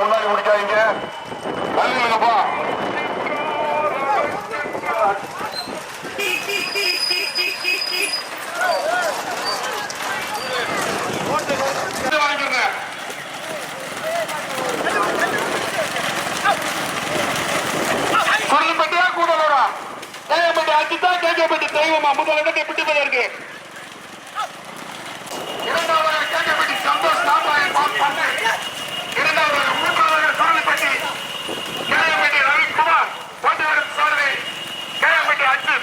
முன்னாடி முடிக்காதீங்க, தள்ளிங்கப்பா. வாங்கிருங்க. கொல்லுப்பட்டியா கூடலூரா? கேஜப்பட்டி அச்சுதான் கேஜப்பட்டி தெய்வமா முதல் இடத்தை பிடிப்பதற்கு இரண்டாவது கேஜப்பட்டி சந்தோஷ் நாமராயன் பண்ணு, இரண்டாவது மூன்றாவது கொல்லுப்பட்டி கேஜப்பட்டி ரவிக்குமார் போட்டி வரும் சாதனை கேஜப்பட்டி அச்சு